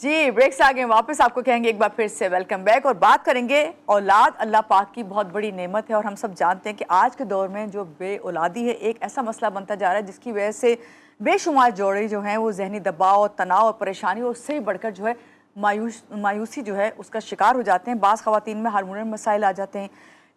जी break से आगे वापस आपको कहेंगे एक बार फिर से वेलकम बैक और बात करेंगे औलाद अल्लाह पाक की बहुत बड़ी नेमत है। और हम सब जानते हैं कि आज के दौर में जो बे औलादी है एक ऐसा मसला बनता जा रहा है जिसकी वजह से बेशुमार जोड़े जो हैं वो जहनी दबाव और तनाव और परेशानी और उससे भी बढ़कर जो है मायूसी जो है उसका शिकार हो जाते हैं। बाज़ ख़वातीन में हार्मोनल मसाइल आ जाते हैं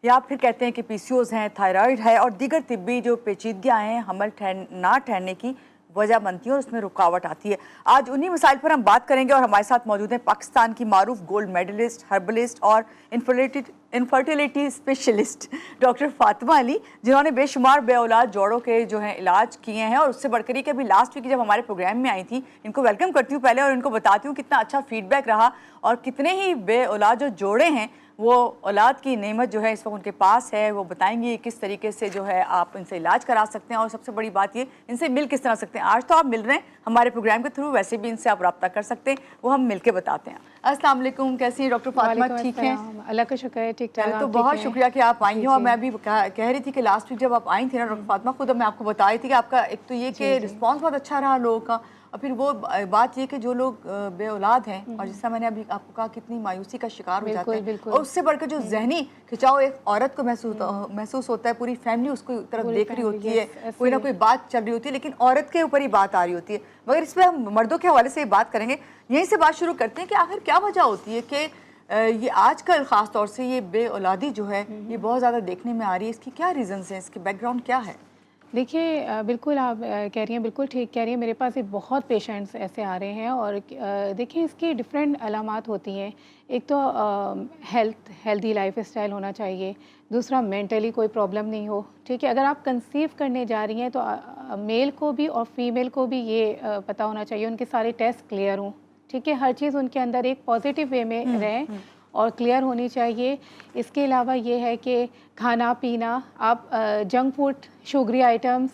या फिर कहते हैं कि पीसीओज़ हैं, थायराइड है और दीगर तिब्बी जो पेचीदगियाँ हैं हमल ना ठहरने की वजह बनती है और उसमें रुकावट आती है। आज उन्हीं मसाइल पर हम बात करेंगे और हमारे साथ मौजूद हैं पाकिस्तान की मारूफ गोल्ड मेडलिस्ट, हर्बलिस्ट और infertility specialist doctor Fatima Ali, जिन्होंने बेशुमार बे औलाद जोड़ों के जो हैं इलाज किए हैं। और उससे बढ़कर कि अभी लास्ट वीक जब हमारे प्रोग्राम में आई थी, इनको वेलकम करती हूँ पहले और इनको बताती हूँ कितना अच्छा फीडबैक रहा और कितने ही बे औलाद जो जोड़े हैं वो औलाद की नेमत जो है इस वक्त उनके पास है। वो बताएंगी किस तरीके से जो है आप इनसे इलाज करा सकते हैं और सबसे बड़ी बात ये इनसे मिल किस तरह सकते हैं। आज तो आप मिल रहे हैं हमारे प्रोग्राम के थ्रू, वैसे भी इनसे आप रब्ता कर सकते हैं, वो हम मिल के बताते हैं। अस्सलाम वालेकुम, कैसी हैं डॉक्टर फातिमा? ठीक हैं, अल्लाह का शुक्र है, ठीक ठाक। तो बहुत शुक्रिया कि आप आई हैं। और मैं अभी कह रही थी कि लास्ट वीक जब आप आई थी ना डॉक्टर फातिमा, खुद मैं आपको बता रही थी कि आपका एक तो ये कि रिस्पॉन्स बहुत अच्छा रहा लोगों का, और फिर वो बात ये कि जो लोग बे औलाद हैं और जिससे मैंने अभी आपको कहा कितनी मायूसी का शिकार हो जाते हैं, और उससे बढ़कर जो जहनी खिंचाव एक औरत को महसूस होता है, पूरी फैमिली उसको तरफ देख रही होती है, कोई ना कोई बात चल रही होती है, लेकिन औरत के ऊपर ही बात आ रही होती है। मगर इस पर हम मर्दों के हवाले से बात करेंगे। यहीं से बात शुरू करते हैं कि आखिर क्या वजह होती है कि ये आजकल ख़ास तौर से ये बे औलादी जो है ये बहुत ज़्यादा देखने में आ रही है। इसकी क्या रीज़न्स हैं, इसके बैकग्राउंड क्या है? देखिए, बिल्कुल आप कह रही हैं, बिल्कुल ठीक कह रही हैं। मेरे पास ये बहुत पेशेंट्स ऐसे आ रहे हैं और देखिए इसकी डिफरेंट अलामात होती हैं। एक तो हेल्दी लाइफ स्टाइल होना चाहिए, दूसरा मेंटली कोई प्रॉब्लम नहीं हो, ठीक है। अगर आप कंसीव करने जा रही हैं तो मेल को भी और फीमेल को भी ये पता होना चाहिए, उनके सारे टेस्ट क्लियर हों, ठीक है। हर चीज़ उनके अंदर एक पॉजिटिव वे में रहें और क्लियर होनी चाहिए। इसके अलावा ये है कि खाना पीना, आप जंक फूड, शुगरी आइटम्स,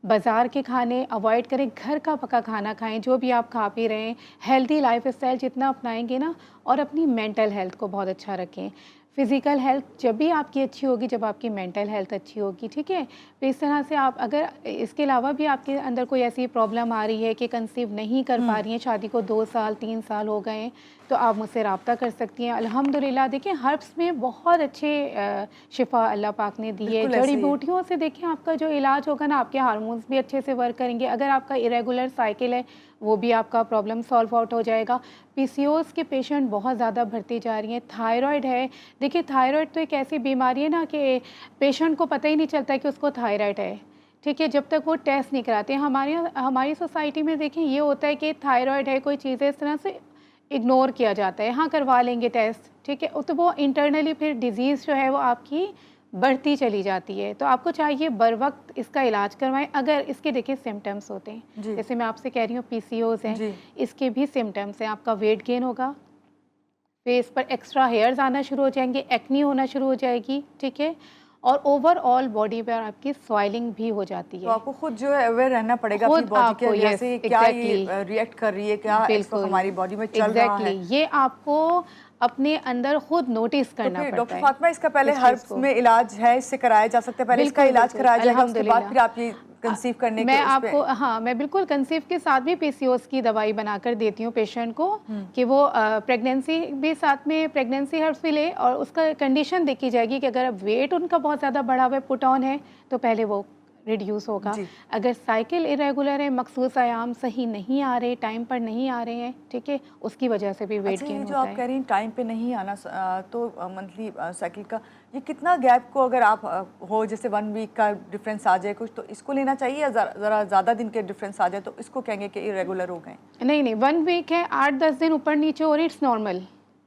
बाज़ार के खाने अवॉइड करें, घर का पका खाना खाएं जो भी आप खा पी रहे हैं। हेल्दी लाइफ स्टाइल जितना अपनाएंगे ना, और अपनी मेंटल हेल्थ को बहुत अच्छा रखें। फ़िज़िकल हेल्थ जब भी आपकी अच्छी होगी जब आपकी मेंटल हेल्थ अच्छी होगी, ठीक है। तो इस तरह से आप, अगर इसके अलावा भी आपके अंदर कोई ऐसी प्रॉब्लम आ रही है कि कंसीव नहीं कर पा रही हैं, शादी को 2 साल 3 साल हो गए हैं, तो आप मुझसे रब्ता कर सकती हैं। अल्हम्दुलिल्लाह देखिए हर्ब्स में बहुत अच्छे शिफा अल्लाह पाक ने दी है। जड़ी बूटियों से देखिए आपका जो इलाज होगा ना, आपके हार्मोन्स भी अच्छे से वर्क करेंगे। अगर आपका इरेगुलर साइकिल है वो भी आपका प्रॉब्लम सॉल्व आउट हो जाएगा। पीसीओएस के पेशेंट बहुत ज़्यादा बढ़ती जा रही हैं। थायराइड है, देखिए थायराइड तो एक ऐसी बीमारी है ना कि पेशेंट को पता ही नहीं चलता कि उसको थायराइड है, ठीक है, जब तक वो टेस्ट नहीं कराते हैं। हमारी सोसाइटी में देखिए ये होता है कि थायराइड है, कोई चीज़ है, इस तरह से इग्नोर किया जाता है। हाँ, करवा लेंगे टेस्ट, ठीक है, तो वो इंटरनली फिर डिज़ीज़ जो है वो आपकी बढ़ती चली जाती है। तो आपको चाहिए बर वक्त इसका इलाज करवाएं। अगर इसके देखिए सिम्टम्स होते हैं, जैसे मैं आपसे कह रही हूँ पीसीओज़ हैं, इसके भी सिम्टम्स हैं। आपका वेट गेन होगा, फेस पर एक्स्ट्रा हेयर्स आना शुरू हो जाएंगे, एक्नी होना शुरू हो जाएगी, ठीक है, और ओवरऑल बॉडी पर आपकी स्वेलिंग भी हो जाती है। तो आपको खुद जो है अवेयर रहना पड़ेगा अपनी बॉडी के, जैसे क्या ये रिएक्ट कर रही है, क्या इस वक्त हमारी बॉडी में चल रहा है, ये आपको अपने अंदर खुद नोटिस करना पड़ता है। डॉक्टर फातिमा, इसका पहले हर्ब्स में इलाज है, इससे कराया जा सकता है, पहले इसका इलाज कराया जाएगा, उसके बाद फिर आप ये कंसीव करने मैं आपको, हाँ, मैं बिल्कुल कंसीव के साथ भी पीसीओएस की दवाई बनाकर देती हूँ पेशेंट को कि वो प्रेगनेंसी भी साथ में प्रेगनेंसी हर्ब्स भी ले, और उसका कंडीशन देखी जाएगी कि अगर वेट उनका बहुत ज़्यादा बढ़ा हुआ है, पुट ऑन है, तो पहले वो रिड्यूस होगा। अगर साइकिल इरेगुलर है, मखसूस आयाम सही नहीं आ रहे, टाइम पर नहीं आ रहे हैं, ठीक है, उसकी वजह से भी वेट गेन होता है। जो आप कह रही हैं टाइम पे नहीं आना, तो मंथली साइकिल का ये कितना गैप को अगर आप हो, जैसे 1 वीक का डिफरेंस आ जाए कुछ, तो इसको लेना चाहिए, या ज़रा ज़्यादा दिन के डिफरेंस आ जाए तो इसको कहेंगे कि इरेगुलर हो गए? नहीं, 1 वीक है, 8-10 दिन ऊपर नीचे हो रही, इट्स नॉर्मल,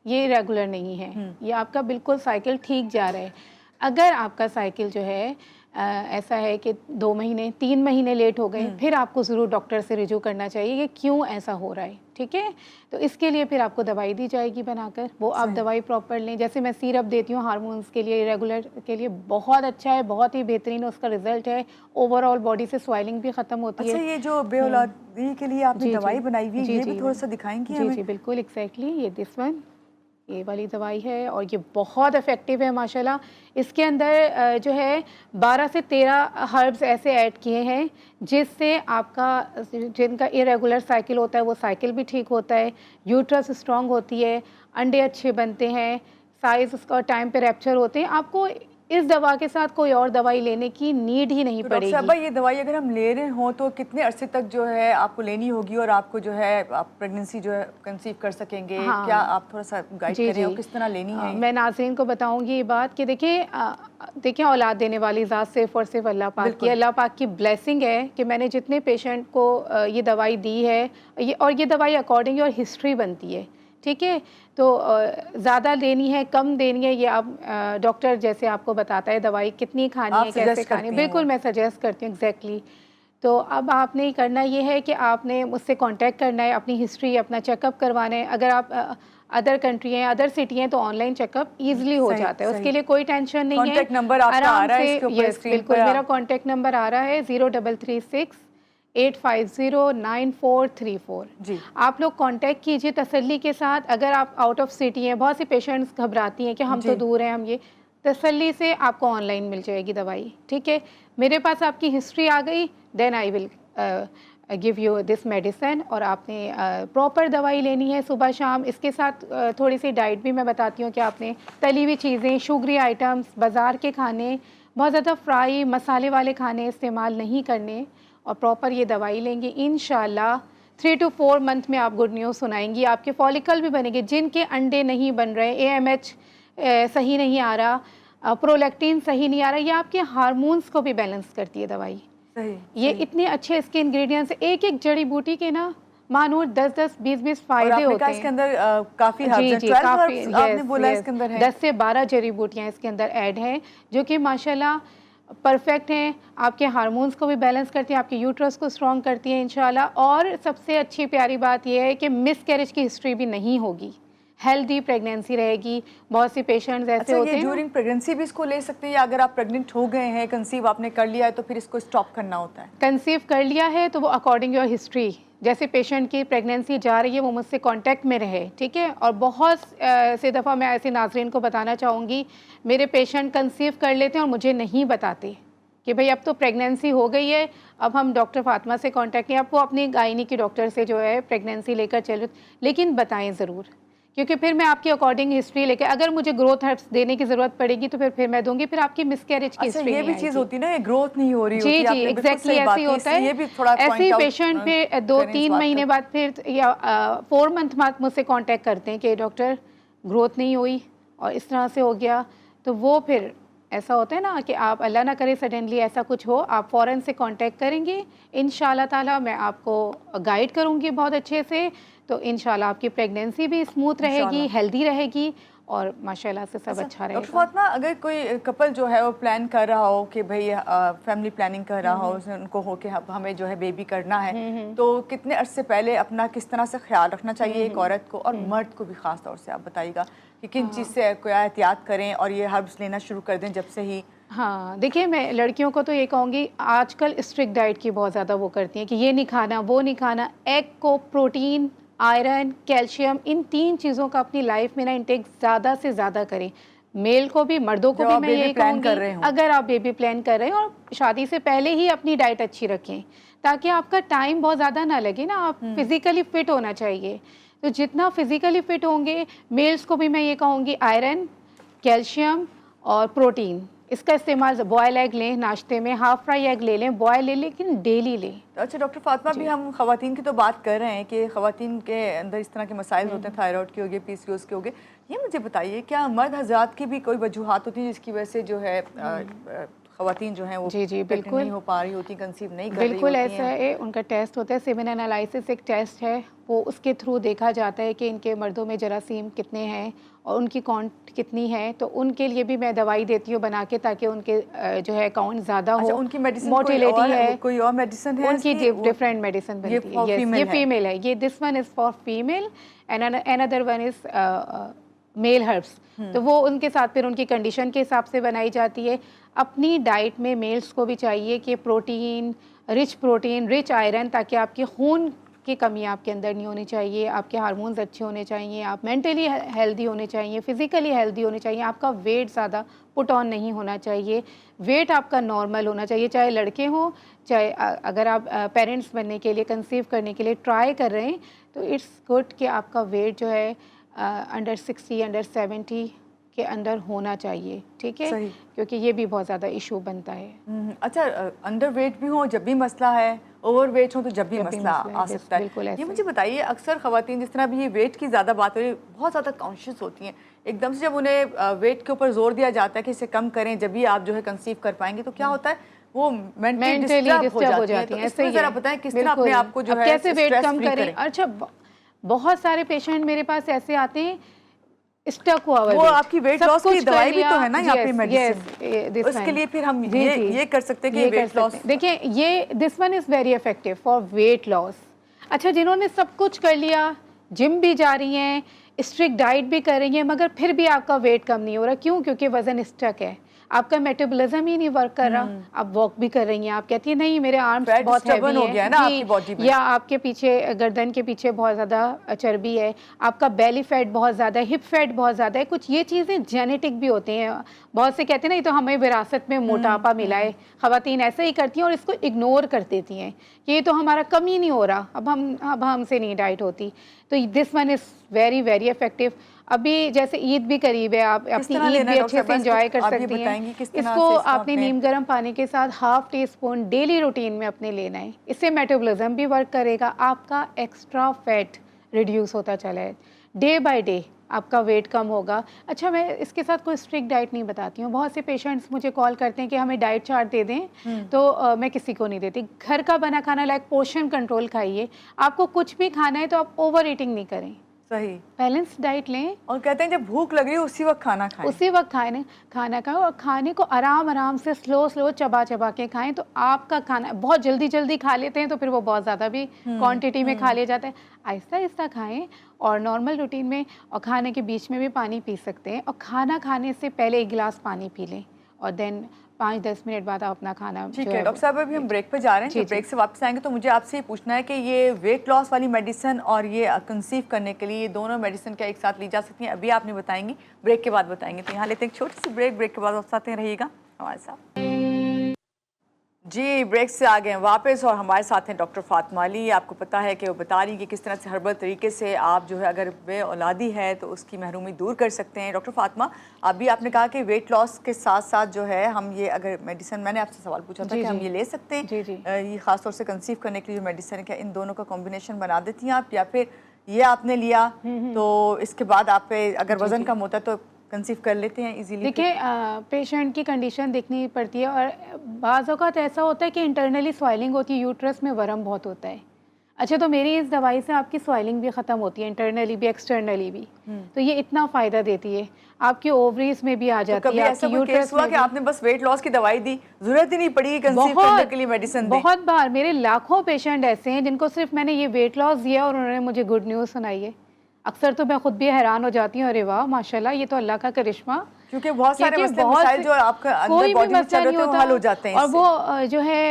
ये रेगुलर नहीं है। ये आपका बिल्कुल साइकिल ठीक जा रहा है। अगर आपका साइकिल जो है ऐसा है कि 2 महीने 3 महीने लेट हो गए, फिर आपको ज़रूर डॉक्टर से रिव्यू करना चाहिए कि क्यों ऐसा हो रहा है, ठीक है। तो इसके लिए फिर आपको दवाई दी जाएगी बनाकर, वो आप दवाई प्रॉपर लें। जैसे मैं सिरप देती हूँ हार्मोन्स के लिए, रेगुलर के लिए, बहुत अच्छा है, बहुत ही बेहतरीन उसका रिजल्ट है। ओवरऑल बॉडी से स्वेलिंग भी ख़त्म होती है। अच्छा, ये जो बे औलादी के लिए आपने दवाई बनाई हुई है, ये भी थोड़ा सा दिखाएंगी हमें? जी, बिल्कुल, एग्जैक्टली, ये दिस वन। ये वाली दवाई है और ये बहुत इफ़ेक्टिव है माशाल्लाह। इसके अंदर जो है 12 से 13 हर्ब्स ऐसे ऐड किए हैं जिससे आपका जिनका इरेगुलर साइकिल होता है वो साइकिल भी ठीक होता है, यूट्रस स्ट्रॉन्ग होती है, अंडे अच्छे बनते हैं, साइज़ उसका टाइम पे रैप्चर होते हैं। आपको इस दवा के साथ कोई और दवाई लेने की नीड ही नहीं तो डॉक्टर पड़ेगी। साहबा, ये दवाई अगर हम ले रहे हों तो कितने अरसे तक जो है आपको लेनी होगी और आपको जो है आप प्रेगनेंसी जो है कंसीव कर सकेंगे? हाँ। क्या आप थोड़ा सा गाइड जी, करें और जी। किस तरह लेनी है? मैं नाज़रीन को बताऊँगी ये बात कि देखिए औलाद देने वाली ज़ात सिर्फ़ और सिर्फ़ अल्लाह पाक की बिल्कुल। है। अल्लाह पाक की ब्लेसिंग है कि मैंने जितने पेशेंट को ये दवाई दी है ये दवाई अकॉर्डिंग योर हिस्ट्री बनती है, ठीक है? तो ज़्यादा लेनी है, कम देनी है, ये आप डॉक्टर जैसे आपको बताता है दवाई कितनी खानी आप है, कैसे सजेस्ट खानी है। करती हैं बिल्कुल वो? मैं सजेस्ट करती हूँ एग्ज़ैक्टली। तो अब आपने करना ये है कि आपने मुझसे कांटेक्ट करना है, अपनी हिस्ट्री, अपना चेकअप करवाना है। अगर आप अदर कंट्री हैं, अदर सिटी हैं तो ऑनलाइन चेकअप ईज़िली हो सही, जाता है, सही। उसके लिए कोई टेंशन नहीं है। कॉन्टैक्ट नंबर आपका आ आराम रहा है से इसके ऊपर यस, स्क्रीन बिल्कुल पर मेरा कॉन्टैक्ट नंबर आ रहा है 0336 8509434। जी। आप लोग कांटेक्ट कीजिए तसल्ली के साथ। अगर आप आउट ऑफ सिटी हैं, बहुत सी पेशेंट्स घबराती हैं कि हम तो जी। दूर हैं, हम ये तसल्ली से आपको ऑनलाइन मिल जाएगी दवाई, ठीक है? मेरे पास आपकी हिस्ट्री आ गई, then I will give you this medicine और आपने प्रॉपर दवाई लेनी है सुबह शाम। इसके साथ थोड़ी सी डाइट भी मैं बताती हूँ कि आपने तली हुई चीज़ें, शुगरी आइटम्स, बाज़ार के खाने, बहुत ज़्यादा फ्राई मसाले वाले खाने इस्तेमाल नहीं करने और प्रॉपर ये दवाई लेंगे इंशाल्लाह 3 to 4 मंथ में आप गुड न्यूज़ सुनाएंगी। आपके फॉलिकल भी बनेंगे, जिनके अंडे नहीं बन रहे, AMH सही नहीं आ रहा, प्रोलैक्टिन सही नहीं आ रहा, ये आपके हार्मोन्स को भी बैलेंस करती है दवाई। सही, ये सही। इतने अच्छे इसके इंग्रेडिएंट्स, एक-एक जड़ी बूटी के ना मानो 10-10, 20-20 और फ़ायदे आपने होते कहा हैं। इसके अंदर काफ़ी हर्ब्स जी, हैं, जी, 12 काफ़ी हर्ब्स आपने यस, बोला यस, इसके अंदर हैं? 10 से 12 जड़ी बूटियाँ इसके अंदर ऐड हैं, जो कि माशाल्लाह परफेक्ट हैं, आपके हार्मोन्स को भी बैलेंस करती हैं, आपके यूट्रस को स्ट्रॉन्ग करती हैं इंशाल्लाह। और सबसे अच्छी प्यारी बात ये है कि मिसकैरेज की हिस्ट्री भी नहीं होगी, हेल्दी प्रेगनेंसी रहेगी। बहुत सी पेशेंट्स ऐसे अच्छा, होते ये हैं ड्यूरिंग प्रेगनेंसी भी इसको ले सकते हैं या अगर आप प्रेग्नेंट हो गए हैं, कंसीव आपने कर लिया है तो फिर इसको स्टॉप करना होता है? कंसीव कर लिया है तो वो अकॉर्डिंग योर हिस्ट्री, जैसे पेशेंट की प्रेगनेंसी जा रही है वो मुझसे कांटेक्ट में रहे, ठीक है? और बहुत से दफ़ा मैं ऐसे नाज़रीन को बताना चाहूँगी, मेरे पेशेंट कंसीव कर लेते हैं और मुझे नहीं बताते कि भाई अब तो प्रेगनेंसी हो गई है, अब हम डॉक्टर फातिमा से कांटेक्ट नहीं, अब वो अपनी गायनी की डॉक्टर से जो है प्रेगनेंसी लेकर चले, लेकिन बताएं ज़रूर, क्योंकि फिर मैं आपकी अकॉर्डिंग हिस्ट्री लेके, अगर मुझे ग्रोथ हर्ब्स देने की ज़रूरत पड़ेगी तो फिर मैं दूंगी, फिर आपकी मिसकैरेज की अच्छा, हिस्ट्री ये नहीं भी चीज़ आएगी। होती है ना, ये ग्रोथ नहीं हो रही जी, होती, जी, आपने बिल्कुल एग्ज़ैक्टली सही ऐसे बात ही की, होता है। इसलिए ये भी थोड़ा ऐसे पॉइंट ही आउट पेशेंट पे करें इस 2-3 बात महीने का। बाद फिर या 4 मंथ बाद मुझसे कांटेक्ट करते हैं कि डॉक्टर ग्रोथ नहीं हुई और इस तरह से हो गया। तो वो फिर ऐसा होता है ना कि आप अल्लाह ना करे सडनली ऐसा कुछ हो, आप फ़ौरन से कांटेक्ट करेंगे, इंशाल्लाह ताला मैं आपको गाइड करूँगी बहुत अच्छे से, तो इंशाल्लाह आपकी प्रेगनेंसी भी स्मूथ रहेगी, इंशाल्लाह। हेल्दी रहेगी और माशाल्लाह से सब अच्छा डॉक्टर रहेगा। फातिमा, अगर कोई कपल जो है वो प्लान कर रहा हो कि भाई फैमिली प्लानिंग कर रहा हो, उनको हो कि हमें जो है बेबी करना है, तो कितने अरसे पहले अपना किस तरह से ख्याल रखना चाहिए एक औरत को और मर्द को भी ख़ास तौर से आप बताइएगा कि किन चीज़ से क्या एहतियात करें और ये हर्ब्स लेना शुरू कर दें जब से ही? हाँ, देखिए मैं लड़कियों को तो ये कहूँगी, आजकल स्ट्रिक्ट डाइट की बहुत ज़्यादा वो करती हैं कि ये नहीं खाना, वो नहीं खाना। एग को प्रोटीन, आयरन, कैल्शियम, इन 3 चीज़ों का अपनी लाइफ में ना इंटेक ज़्यादा से ज़्यादा करें। मेल को भी, मर्दों को जब भी आप मैं बेबी यही प्लान कर कहूँगी, रहे हों। अगर आप बेबी प्लान कर रहे हैं और शादी से पहले ही अपनी डाइट अच्छी रखें, ताकि आपका टाइम बहुत ज़्यादा ना लगे ना, आप फिज़िकली फ़िट होना चाहिए। तो जितना फिज़िकली फ़िट होंगे, मेल्स को भी मैं ये कहूँगी आयरन, कैल्शियम और प्रोटीन, इसका इस्तेमाल बॉयल एग लें नाश्ते में, हाफ फ्राई एग ले लें, बॉयल ले लेकिन डेली लें। अच्छा डॉक्टर फातिमा, भी हम ख़वातीन की तो बात कर रहे हैं कि ख़वातीन के अंदर इस तरह के मसाइल होते हैं, थायराइड के हो गए, PCOS के हो गए, ये मुझे बताइए क्या मर्द हज़रात की भी कोई वजूहात होती है जिसकी वजह से जो है ख़वातीन जो हैं वो जी, जी, प्रेग्नेंट बिल्कुल। नहीं हो पा रही होती, कंसीव नहीं कर रही बिल्कुल होती ऐसा हैं? है, उनका टेस्ट होता है, सेमेन एनालिसिस एक टेस्ट है, वो उसके थ्रू देखा जाता है कि इनके मर्दों में जरासीम कितने हैं और उनकी काउंट कितनी है, तो उनके लिए भी मैं दवाई देती हूँ बना के, ताकि उनके जो है काउंट ज़्यादा अच्छा, हो। उनकी मेडिसिन मोटिलिटी है, कोई और मेडिसिन है उनकी इसकी? डिफरेंट मेडिसिन ये बनती है। फॉर यस, फीमेल ये है? फीमेल है, ये this one is for female and another one is male herbs. तो वो उनके साथ फिर उनकी कंडीशन के हिसाब से बनाई जाती है। अपनी डाइट में मेल्स को भी चाहिए कि प्रोटीन, रिच आयरन, ताकि आपके खून की कमी आपके अंदर नहीं होनी चाहिए, आपके हार्मोन्स अच्छे होने चाहिए, आप मेंटली हेल्दी होने चाहिए, फिजिकली हेल्दी होने चाहिए, आपका वेट ज़्यादा पुट ऑन नहीं होना चाहिए, वेट आपका नॉर्मल होना चाहिए, चाहे लड़के हों चाहे अगर आप पेरेंट्स बनने के लिए कंसीव करने के लिए ट्राई कर रहे हैं तो इट्स गुड कि आपका वेट जो है अंडर 60 अंडर 70 के अंदर होना चाहिए, ठीक है, सही। क्योंकि ये भी बहुत ज़्यादा इशू बनता है। अच्छा, अंडर वेट भी हो जब भी मसला है, ओवर वेट हो तो जब भी मसला आ है, सकता है। बिल्कुल ये ऐसे। मुझे बताइए, अक्सर ख़वातीन जिस तरह भी ये वेट की ज़्यादा बात हो रही है, बहुत ज़्यादा कॉन्शियस होती हैं, एकदम से जब उन्हें वेट के ऊपर जोर दिया जाता है कि इसे कम करें जब भी आप जो है कंसीव कर पाएंगे, तो क्या होता है वो मेंटली डिस्टर्ब हो जाती है। तो इसमें ज़रा बताएं किस तरह अपने आप को जो है कैसे वेट स्ट्रेस कम फ्री करें। करें। अच्छा, बहुत सारे पेशेंट मेरे पास ऐसे आते हैं स्टक हुआ हुआ वो वेट, आपकी वेट सब लॉस की कुछ कर दवाई भी लिया। तो है ना यहाँ पे Yes, मेडिसिन, yes, this उसके one। लिए फिर हम जी, जी, ये कर सकते हैं कि ये कर वेट सकते लॉस। हैं। देखिए ये this one is very effective for weight loss. अच्छा, जिन्होंने सब कुछ कर लिया, जिम भी जा रही हैं, स्ट्रिक्ट डाइट भी कर रही हैं, मगर फिर भी आपका वेट कम नहीं हो रहा, क्यों? क्योंकि वजन स्टक है, आपका मेटाबॉलिज्म ही नहीं वर्क कर रहा। आप वॉक भी कर रही हैं, आप कहती हैं नहीं मेरे आर्म्स फैट बहुत stubborn हैवी हो गया है ना आपकी बॉडी जी, में। या आपके पीछे गर्दन के पीछे बहुत ज़्यादा चर्बी है, आपका बेली फैट बहुत ज़्यादा है, हिप फैट बहुत ज़्यादा है। कुछ ये चीज़ें जेनेटिक भी होती हैं, बहुत से कहते हैं ना ये तो हमें विरासत में मोटापा मिला है। ख़वातीन ऐसे ही करती हैं और इसको इग्नोर कर देती हैं कि ये तो हमारा कम ही नहीं हो रहा, अब हमसे नहीं डाइट होती। तो this one is very very effective. अभी जैसे ईद भी करीब है, आप अपनी ईद भी अच्छे से एंजॉय कर सकती हैं। इसको आपने नीम गर्म पानी के साथ ½ टीस्पून डेली रूटीन में अपने लेना है। इससे मेटाबॉलिज्म भी वर्क करेगा, आपका एक्स्ट्रा फैट रिड्यूस होता चला है, डे बाय डे आपका वेट कम होगा। अच्छा, मैं इसके साथ कोई स्ट्रिक्ट डाइट नहीं बताती हूँ। बहुत से पेशेंट्स मुझे कॉल करते हैं कि हमें डाइट चार्ट दे दें, तो मैं किसी को नहीं देती। घर का बना खाना लाइक पोर्शन कंट्रोल खाइए। आपको कुछ भी खाना है तो आप ओवर ईटिंग नहीं करें, सही बैलेंस डाइट लें और कहते हैं जब भूख लग रही है उसी वक्त खाना खाएं। उसी वक्त खाएं, खाना खाएं और खाने को आराम आराम से स्लो चबा के खाएं। तो आपका खाना बहुत जल्दी खा लेते हैं तो फिर वो बहुत ज़्यादा भी क्वांटिटी में खा लिया जाता है। आहिस्ता आहिस्ता खाएं और नॉर्मल रूटीन में, और खाने के बीच में भी पानी पी सकते हैं, और खाना खाने से पहले 1 गिलास पानी पी लें और देन 5-10 मिनट बाद आप अपना खाना। ठीक है डॉक्टर साहब, अभी हम ब्रेक पे जा रहे हैं, तो ब्रेक से वापस आएंगे तो मुझे आपसे ये पूछना है कि ये वेट लॉस वाली मेडिसिन और ये कंसीव करने के लिए ये दोनों मेडिसिन क्या एक साथ ली जा सकती हैं? अभी आप नहीं बताएंगी, ब्रेक के बाद बताएंगे। तो यहाँ लेते हैं एक छोटी सी ब्रेक के बाद वापस आते हैं, रहिएगा हमारे साथ। जी, ब्रेक से आ गए हैं वापस और हमारे साथ हैं डॉक्टर फातिमा अली। आपको पता है कि वो बता रही है कि किस तरह से हर्बल तरीके से आप जो है अगर बे औलादी है तो उसकी महरूमी दूर कर सकते हैं। डॉक्टर फातिमा, अभी आपने कहा कि वेट लॉस के साथ साथ जो है हम ये अगर मेडिसिन, मैंने आपसे सवाल पूछा था कि हम ये ले सकते हैं, ये ख़ासतौर से कंसीव करने के लिए जो मेडिसिन है, क्या इन दोनों का कॉम्बिनेशन बना देती हैं आप, या फिर ये आपने लिया तो इसके बाद आप पे अगर वज़न कम होता है तो कंसीव कर लेते हैं इजीली? देखिए, पेशेंट की कंडीशन देखनी पड़ती है, और बाज़ औक़ात ऐसा होता है कि इंटरनली स्वेलिंग होती है, यूट्रस में वर्म बहुत होता है। अच्छा, तो मेरी इस दवाई से आपकी स्वेलिंग भी ख़त्म होती है, इंटरनली भी एक्सटर्नली भी। तो ये इतना फ़ायदा देती है, आपकी ओवरीज में भी आ जाती है, आपकी यूट्रस में। कि आपने बस वेट लॉस की दवाई दी, जरूरत ही नहीं पड़ी कंसीव करने के लिए मेडिसिन दी? बहुत बार मेरे लाखों पेशेंट ऐसे हैं जिनको सिर्फ मैंने ये वेट लॉस दिया और उन्होंने मुझे गुड न्यूज़ सुनाई है। अक्सर तो मैं खुद भी हैरान हो जाती हूँ, अरे वाह माशाल्लाह, ये तो अल्लाह का करिश्मा। क्योंकि बहुत सारे मसले जो आपका अंदर बॉडी में चल रहे हैं वो हल हो जाते हैं। और वो जो है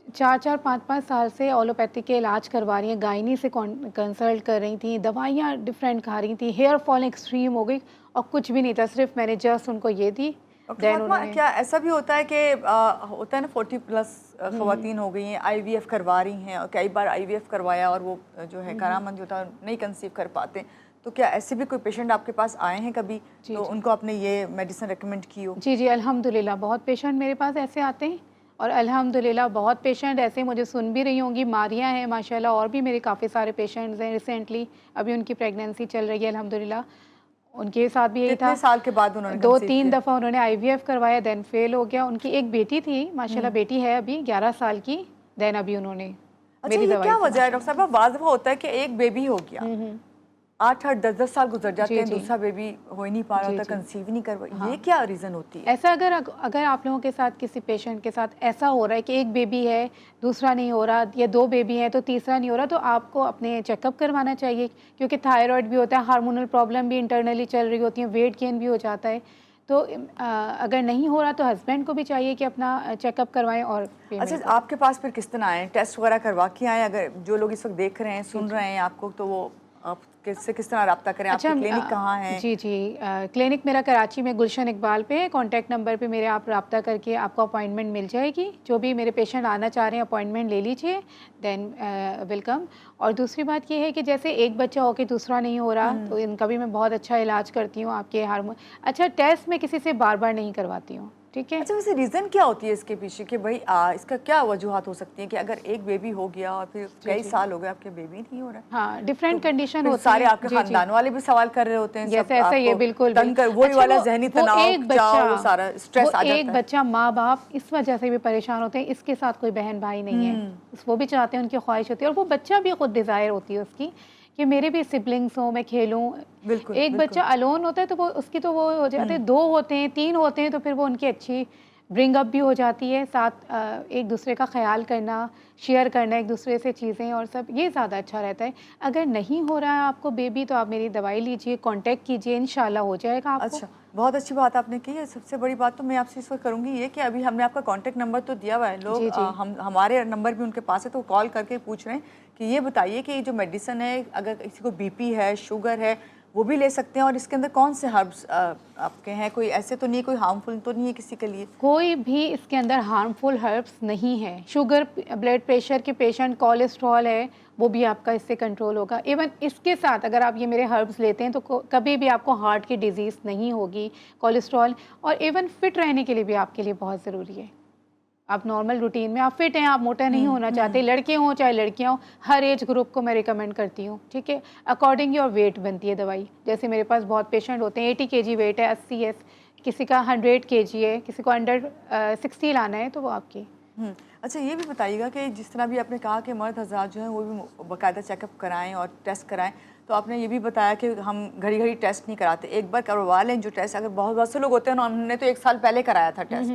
4-4, 5-5 साल से एलोपैथी के इलाज करवा रही हैं, गायनी से कंसल्ट कर रही थी, दवाइयाँ डिफरेंट खा रही थी, हेयर फॉल एक्सट्रीम हो गई और कुछ भी नहीं था, सिर्फ मैंने जस्ट उनको ये दी। क्या ऐसा भी होता है कि होता है ना 40+ ख़वातीन हो गई हैं, IVF करवा रही हैं और कई बार IVF करवाया और वो जो है कारआमद होता है, नहीं कंसीव कर पाते, तो क्या ऐसे भी कोई पेशेंट आपके पास आए हैं कभी तो उनको आपने ये मेडिसिन रेकमेंड की हो? जी, अल्हम्दुलिल्लाह बहुत पेशेंट मेरे पास ऐसे आते हैं, और अल्हम्दुलिल्लाह बहुत पेशेंट ऐसे मुझे सुन भी रही होंगी, मारियाँ हैं माशाल्लाह, और भी मेरे काफ़ी सारे पेशेंट्स हैं। रिसेंटली अभी उनकी प्रेगनेंसी चल रही है अल्हम्दुलिल्लाह, उनके साथ भी यही था। कितने साल के बाद उन्होंने 2-3 दफ़ा उन्होंने IVF करवाया, देन फेल हो गया। उनकी एक बेटी थी माशाल्लाह, बेटी है अभी 11 साल की, देन अभी उन्होंने मेरी दवाई। क्या वजह है डॉक्टर साहब? बाज़ दफ़ा होता है कि एक बेबी हो गया, 8-8, 10-10 साल गुजर जाते हैं, दूसरा बेबी हो ही नहीं पा रहा होता, कंसीव ही नहीं करवा, ये क्या रीज़न होती है? ऐसा अगर आप लोगों के साथ किसी पेशेंट के साथ ऐसा हो रहा है कि एक बेबी है दूसरा नहीं हो रहा, या 2 बेबी हैं तो तीसरा नहीं हो रहा, तो आपको अपने चेकअप करवाना चाहिए, क्योंकि थायराइड भी होता है, हार्मोनल प्रॉब्लम भी इंटरनली चल रही होती है, वेट गेन भी हो जाता है। तो अगर नहीं हो रहा तो हस्बैंड को भी चाहिए कि अपना चेकअप करवाएं और अच्छा, female को। आपके पास फिर किस तरह आए, टेस्ट वगैरह करवा के आए? अगर जो लोग इस वक्त देख रहे हैं, सुन रहे हैं आपको, तो वो आप किस तरह रब्ता करें? अच्छा, आपकी क्लिनिक कहाँ है? जी जी, क्लिनिक मेरा कराची में गुलशन इकबाल पे है। कॉन्टैक्ट नंबर पे मेरे आप रब्ता करके आपको अपॉइंटमेंट मिल जाएगी। जो भी मेरे पेशेंट आना चाह रहे हैं अपॉइंटमेंट ले लीजिए, देन वेलकम। और दूसरी बात ये है कि जैसे एक बच्चा हो के दूसरा नहीं हो रहा, तो इनका भी मैं बहुत अच्छा इलाज करती हूँ। आपके हार्मोन अच्छा टेस्ट मैं किसी से बार बार नहीं करवाती हूँ, ठीक है। अच्छा, वैसे रीज़न क्या होती है इसके पीछे कि भाई इसका क्या वजूहत हो सकती है कि अगर एक बेबी हो गया और फिर कई साल हो गए आपके बेबी नहीं हो रहा है? हाँ, डिफरेंट तो कंडीशन फिर होती सारे है। आपके जी जी, खानदान वाले भी सवाल कर रहे होते हैं, सब ऐसा ऐसा ये आपको बिल्कुल तंग कर, वही अच्छा, वाला जहनी वो तनाव, एक खिंचाव, वो सारा स्ट्रेस आ एक जाता है। बच्चा, माँ बाप इस वजह से भी परेशान होते हैं, इसके साथ कोई बहन भाई नहीं है, वो भी चाहते हैं, उनकी ख्वाहिश होती है, और वो बच्चा भी खुद डिज़ायर होती है उसकी कि मेरे भी सिबलिंग्स हों, मैं खेलूं। बिल्कुल एक बच्चा अलोन होता है तो वो उसकी तो वो हो जाते हैं, दो होते हैं, तीन होते हैं, तो फिर वो उनकी अच्छी ब्रिंग अप भी हो जाती है, साथ एक दूसरे का ख्याल करना, शेयर करना एक दूसरे से चीज़ें और सब, ये ज़्यादा अच्छा रहता है। अगर नहीं हो रहा है आपको बेबी तो आप मेरी दवाई लीजिए, कांटेक्ट कीजिए, इंशाल्लाह हो जाएगा आपको। अच्छा, बहुत अच्छी बात आपने की है। सबसे बड़ी बात तो मैं आपसे इस वक्त करूँगी ये कि अभी हमने आपका कॉन्टैक्ट नंबर तो दिया हुआ है, लोग जी जी, हम हमारे नंबर भी उनके पास है, तो कॉल करके पूछ रहे हैं कि ये बताइए कि जो मेडिसिन है, अगर किसी को बीपी है, शुगर है, वो भी ले सकते हैं, और इसके अंदर कौन से हर्ब्स आपके हैं? कोई ऐसे तो नहीं, कोई हार्मफुल तो नहीं है किसी के लिए? कोई भी इसके अंदर हार्मफुल हर्ब्स नहीं है। शुगर, ब्लड प्रेशर के पेशेंट, कोलेस्ट्रॉल है, वो भी आपका इससे कंट्रोल होगा। इवन इसके साथ अगर आप ये मेरे हर्ब्स लेते हैं तो कभी भी आपको हार्ट की डिजीज़ नहीं होगी, कोलेस्ट्रॉल, और इवन फिट रहने के लिए भी आपके लिए बहुत ज़रूरी है। आप नॉर्मल रूटीन में आप फिट हैं, आप मोटा नहीं होना चाहते, लड़के हों चाहे लड़कियां हों, हर एज ग्रुप को मैं रिकमेंड करती हूँ, ठीक है। अकॉर्डिंग योर वेट बनती है दवाई। जैसे मेरे पास बहुत पेशेंट होते हैं 80 kg वेट है, 80 है, किसी का 100 kg है, किसी को अंडर 60 लाना है, तो वो आपकी। अच्छा, ये भी बताइएगा कि जिस तरह भी आपने कहा कि मर्द हज़रात जो हैं वो भी बाकायदा चेकअप कराएं और टेस्ट कराएं, तो आपने ये भी बताया कि हम घड़ी घड़ी टेस्ट नहीं कराते, एक बार करवा लें जो टेस्ट। अगर बहुत बहुत से लोग होते हैं ना, हमने तो 1 साल पहले कराया था टेस्ट,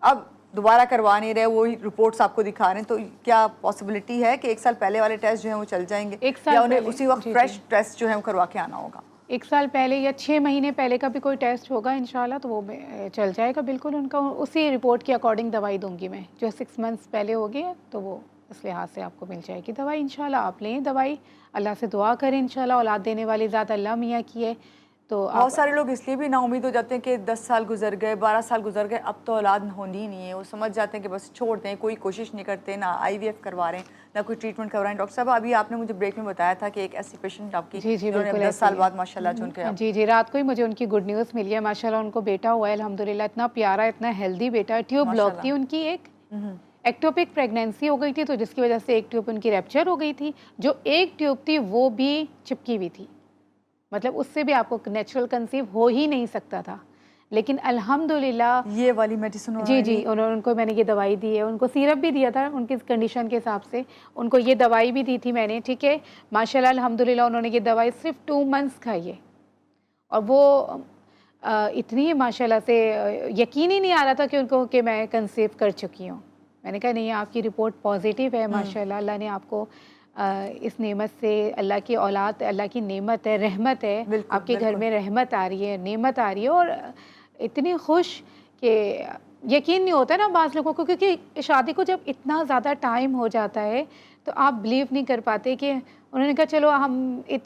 अब दोबारा करवा नहीं रहे, वही रिपोर्ट्स आपको दिखा रहे हैं, तो क्या पॉसिबिलिटी है कि 1 साल पहले वाले टेस्ट जो हैं वो चल जाएंगे, एक साल या उन्हें पहले, उसी वक्त जी फ्रेश जी, टेस्ट जो है वो करवा के आना होगा? 1 साल पहले या 6 महीने पहले का भी कोई टेस्ट होगा इंशाल्लाह, तो वो चल जाएगा बिल्कुल। उनका उसी रिपोर्ट के अकॉर्डिंग दवाई दूंगी मैं, जो 6 मंथ्स पहले होगी, तो वो इस लिहाज से आपको मिल जाएगी दवाई इंशाल्लाह। आप लें दवाई, अल्लाह से दुआ करें, इंशाल्लाह औलाद देने वाली ज़ात अल्लाह मियाँ की है। तो बहुत सारे लोग इसलिए भी ना उम्मीद हो जाते हैं कि 10 साल गुजर गए, 12 साल गुजर गए, अब तो औलाद होनी ही नहीं है, वो समझ जाते हैं कि बस छोड़ दें, कोई कोशिश नहीं करते, ना IVF करवा रहे हैं, ना कोई ट्रीटमेंट करवा रहे हैं। डॉक्टर साहब, अभी आपने मुझे ब्रेक में बताया था कि एक ऐसी पेशेंट आपकी जी जी, जिन्होंने बिल्कुल 10 साल बाद माशाल्लाह जो उनके जी जी, रात को ही मुझे उनकी गुड न्यूज़ मिली है, माशाल्लाह उनको बेटा हुआ है अल्हम्दुलिल्लाह। इतना प्यारा, इतना हेल्दी बेटा। ट्यूब ब्लॉक थी उनकी, एक एक्टोपिक प्रेगनेंसी हो गई थी, तो जिसकी वजह से एक ट्यूब उनकी रैप्चर हो गई थी। जो एक ट्यूब थी वो भी चिपकी हुई थी, मतलब उससे भी आपको नेचुरल कंसीव हो ही नहीं सकता था, लेकिन अल्हम्दुलिल्लाह ये वाली मेडिसिन जी जी, उनको मैंने ये दवाई दी है, उनको सिरप भी दिया था उनकी कंडीशन के हिसाब से, उनको ये दवाई भी दी थी मैंने, ठीक है। माशाल्लाह अल्हम्दुलिल्लाह उन्होंने ये दवाई सिर्फ 2 मंथ्स खाई है, और वो इतनी माशाल्लाह से यकीन ही नहीं आ रहा था कि उनको कि मैं कंसीव कर चुकी हूँ। मैंने कहा नहीं, आपकी रिपोर्ट पॉजिटिव है माशाल्लाह, अल्लाह ने आपको इस नेमत से, अल्लाह की औलाद अल्लाह की नेमत है, रहमत है, आपके घर में रहमत आ रही है, नेमत आ रही है। और इतनी खुश कि यकीन नहीं होता ना बाज़ लोगों को, क्योंकि शादी को जब इतना ज़्यादा टाइम हो जाता है तो आप बिलीव नहीं कर पाते कि उन्होंने कहा चलो हम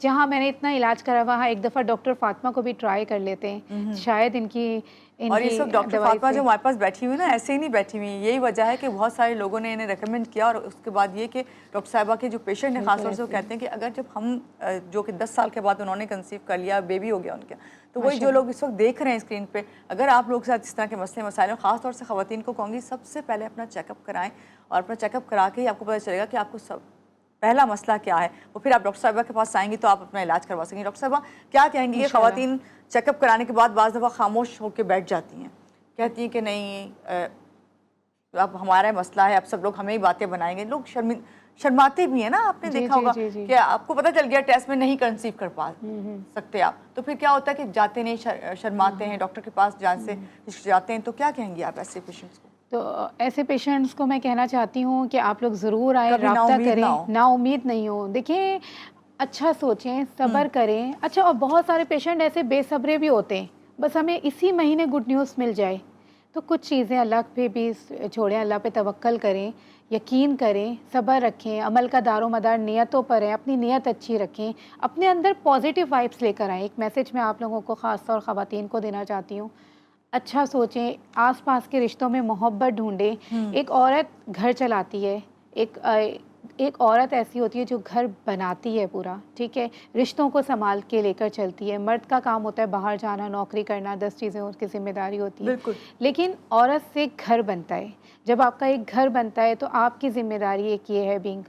जहाँ मैंने इतना इलाज करा वहाँ एक दफ़ा डॉक्टर फातिमा को भी ट्राई कर लेते हैं, शायद इनकी और इस वक्त डॉक्टर फातिमा जो हमारे पास बैठी हुई ना, ऐसे ही नहीं बैठी हुई, यही वजह है कि बहुत सारे लोगों ने इन्हें रेकमेंड किया। और उसके बाद ये कि डॉक्टर साहिबा के जो पेशेंट हैं खासतौर से वो कहते हैं कि अगर जब हम जो कि 10 साल के बाद उन्होंने कंसीव कर लिया, बेबी हो गया उनका, तो वही जो लोग इस वक्त देख रहे हैं स्क्रीन पे, अगर आप लोग के साथ इस तरह के मसले मसाइल हैं, खासतौर से ख़वातीन को कहूँगी सबसे पहले अपना चेकअप कराएं, और अपना चेकअप करा के ही आपको पता चलेगा कि आपको सब पहला मसला क्या है, वो फिर आप डॉक्टर साहिबा के पास आएंगी तो आप अपना इलाज करवा सकेंगे। डॉक्टर साहिबा क्या कहेंगी कि ख़वातीन चेकअप कराने के बाद बाज़ दफ़ा खामोश होकर बैठ जाती हैं, कहती हैं कि नहीं अब हमारा मसला है, अब सब लोग हमें ही बातें बनाएंगे, लोग शर्माते भी हैं ना, आपने देखा होगा कि आपको पता चल गया टेस्ट में नहीं कंसीव कर पा सकते आप, तो फिर क्या होता है कि जाते नहीं, शर्माते हैं, डॉक्टर के पास जाने से जाते हैं, तो क्या कहेंगी आप ऐसे पेशेंट्स को? तो ऐसे पेशेंट्स को मैं कहना चाहती हूँ कि आप लोग ज़रूर आए, राब्ता करें, ना उम्मीद नहीं हो। देखिए, अच्छा सोचें, सब्र करें। अच्छा, और बहुत सारे पेशेंट ऐसे बेसब्रे भी होते हैं, बस हमें इसी महीने गुड न्यूज़ मिल जाए। तो कुछ चीज़ें अल्लाह पे भी छोड़ें, अल्लाह पे तवक्कल करें, यकीन करें, सब्र रखें, अमल का दारोमदार नियतों पर है, अपनी नियत अच्छी रखें, अपने अंदर पॉजिटिव वाइब्स लेकर आएँ। एक मैसेज मैं आप लोगों को ख़ास तौर ख़वातीन को देना चाहती हूँ। अच्छा सोचें, आस-पास के रिश्तों में मोहब्बत ढूँढें। एक औरत घर चलाती है, एक औरत ऐसी होती है जो घर बनाती है पूरा, ठीक है? रिश्तों को सँभाल के लेकर चलती है। मर्द का काम होता है बाहर जाना, नौकरी करना, 10 चीज़ें उसकी ज़िम्मेदारी होती हैं। बिल्कुल। लेकिन औरत से एक घर बनता है। जब आपका एक घर बनता है तो आपकी ज़िम्मेदारी एक ये है बीइंग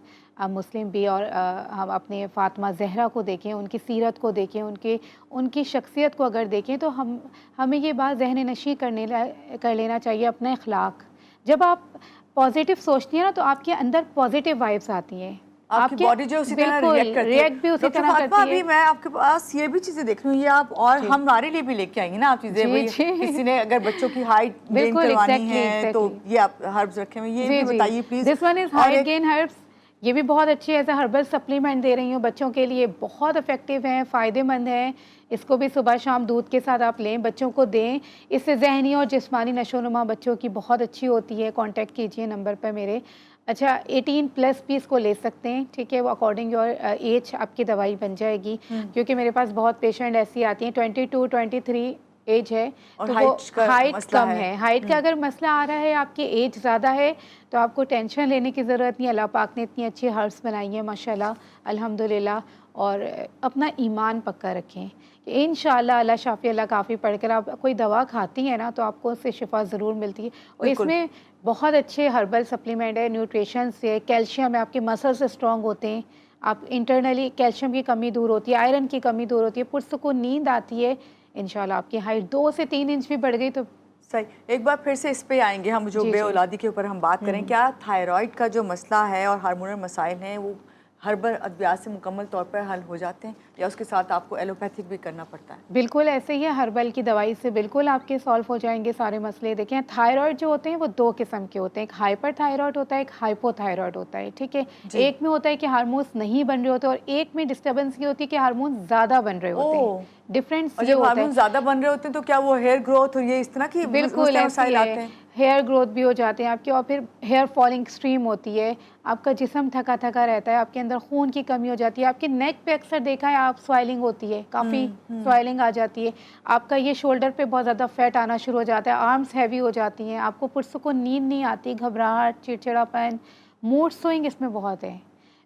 मुस्लिम भी, और हम अपने फ़ातिमा ज़हरा को देखें, उनकी सीरत को देखें, उनकी शख्सियत को अगर देखें तो हमें ये बात ज़हन नशीं कर लेना चाहिए अपना अखलाक। जब आप पॉजिटिव सोचती हैं ना तो आपके अंदर पॉजिटिव वाइब्स आती हैं। आपकी बॉडी जो उसी तरह रिएक्ट करती है। रिएक्ट भी उसी डॉक्टर तरह फातिमा, करती अभी है। मैं आपके पास ये भी चीजें देख रही हूँ, ये आप और हमारे लिए भी लेके आएंगी ना आप चीजें। जी, वही जी। किसी ने अगर बच्चों की हाइट गेन बिल्कुल, करवानी एग्ज़ैक्टली, है तो एग्ज़ैक्टली। ये आप हर्ब्स रखे हुए, ये जी, भी जी। बताइए प्लीज। दिस वन इज़ और हाइट एक गेन हर्ब्स। ये भी बहुत अच्छी एज़ अ हर्बल सप्लीमेंट दे रही हूँ बच्चों के लिए, बहुत इफ़ेक्टिव हैं, फ़ायदेमंद हैं। इसको भी सुबह शाम दूध के साथ आप लें, बच्चों को दें। इससे ज़हनी और जिस्मानी नशोनुमा बच्चों की बहुत अच्छी होती है। कॉन्टैक्ट कीजिए नंबर पर मेरे। अच्छा, 18 प्लस भी इसको ले सकते हैं, ठीक है? वो अकॉर्डिंग योर एज आपकी दवाई बन जाएगी। क्योंकि मेरे पास बहुत पेशेंट ऐसी आती हैं, 22, 23 एज है, और तो वो हाइट का हाइट मसला कम है। हाइट का अगर मसला आ रहा है, आपकी एज ज़्यादा है, तो आपको टेंशन लेने की ज़रूरत नहीं। अल्लाह पाक ने इतनी अच्छी हर्ब्स बनाई हैं माशाल्लाह, अल्हम्दुलिल्लाह। और अपना ईमान पक्का रखें। इंशाअल्लाह अल्लाह शाफ़ी अल्लाह काफ़ी पढ़कर आप कोई दवा खाती हैं ना तो आपको उससे शिफा ज़रूर मिलती है। और बिल्कुल। इसमें बहुत अच्छे हर्बल सप्लीमेंट है, न्यूट्रिशन से, कैल्शियम है, आपके मसल्स स्ट्रॉन्ग होते हैं, आप इंटरनली कैल्शियम की कमी दूर होती है, आयरन की कमी दूर होती है, पुरसुकून नींद आती है। इंशाल्लाह आपकी हाइट 2 से 3 इंच भी बढ़ गई तो सही। एक बार फिर से इस पे आएंगे हम, जो जी, जी। बेऔलादी के ऊपर हम बात करें। क्या थायराइड का जो मसला है और हार्मोनल मसाइल हैं वो हर्बल अद्वियात से मुकम्मल तौर पर हल हो जाते हैं, या उसके साथ आपको एलोपैथिक भी करना पड़ता है? बिल्कुल ऐसे ही है, हर्बल की दवाई से बिल्कुल आपके सॉल्व हो जाएंगे सारे मसले। देखें, थायराइड जो होते हैं वो 2 किस्म के होते हैं, एक हाइपर थायराइड होता है, एक हाइपोथायराइड होता है, ठीक है? जी। एक में होता है कि हार्मोन्स नहीं बन रहे होते और एक में डिस्टर्बेंस ये होती है कि हार्मोन ज़्यादा बन रहे होते ओह! हैं। डिफरेंस और ये जब होता हार्मोन है। ज़्यादा बन रहे होते हैं तो क्या वो हेयर ग्रोथ और ये इस तरह की बिल्कुल मसले ऐसी मसाइल आते है, हैं? हेयर ग्रोथ भी हो जाते हैं आपके, और फिर हेयर फॉलिंग एक्सट्रीम होती है, आपका जिस्म थका थका रहता है, आपके अंदर खून की कमी हो जाती है, आपके नेक पे अक्सर देखा है आप स्वेलिंग होती है, काफ़ी स्वेलिंग आ जाती है, आपका ये शोल्डर पे बहुत ज़्यादा फैट आना शुरू हो जाता है, आर्म्स हैवी हो जाती हैं, आपको पुरसुकून नींद नहीं आती, घबराहट, चिड़चिड़ापन, मूड स्विंग इसमें बहुत है।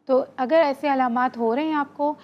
तो अगर ऐसे अलामात हो रहे हैं आपको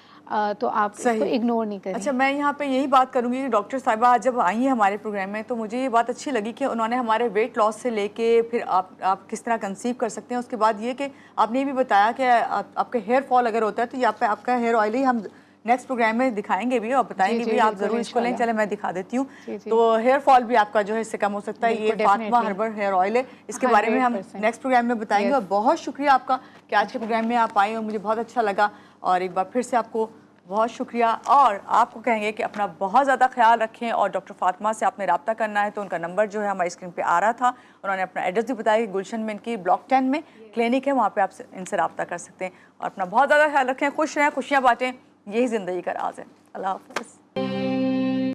तो आप इसको सही। इग्नोर नहीं करें। अच्छा, मैं यहाँ पे यही बात करूँगी कि डॉक्टर साहिबा आज जब आई हैं हमारे प्रोग्राम में तो मुझे ये बात अच्छी लगी कि उन्होंने हमारे वेट लॉस से लेके फिर आप किस तरह कंसीव कर सकते हैं, उसके बाद ये कि आपने ये भी बताया कि आपके हेयर फॉल अगर होता है तो यहाँ पे आपका हेयर ऑयल ही हम नेक्स्ट प्रोग्राम में दिखाएंगे भी और बताएंगे जी, भी, आप बिल्कुल, ज़रूर इसको लें। इंशाल्लाह। चले मैं दिखा देती हूँ। जी, जी। तो हेयर फॉल भी आपका जो है इससे कम हो सकता है। ये बिल्कुल, Fatima definitely. Herbal hair oil है, इसके बारे में हम 100%। नेक्स्ट प्रोग्राम में बताएंगे। यस। और बहुत शुक्रिया आपका कि आज के प्रोग्राम में आप आए और मुझे बहुत अच्छा लगा। और एक बार फिर से आपको बहुत शुक्रिया, और आपको कहेंगे कि अपना बहुत ज़्यादा ख्याल रखें। और डॉक्टर फातिमा से आपने रब्ता करना है तो उनका नंबर जो है हमारी स्क्रीन पे आ रहा था, उन्होंने अपना एड्रेस भी बताया कि गुलशन में इनकी ब्लॉक 10 में क्लिनिक है, वहाँ पे आप इनसे रब्ता कर सकते हैं। और अपना बहुत ज़्यादा ख्याल रखें, खुश रहें, खुशियाँ बांटें, यही ज़िंदगी का राज है। अल्लाह हाफ़िज़।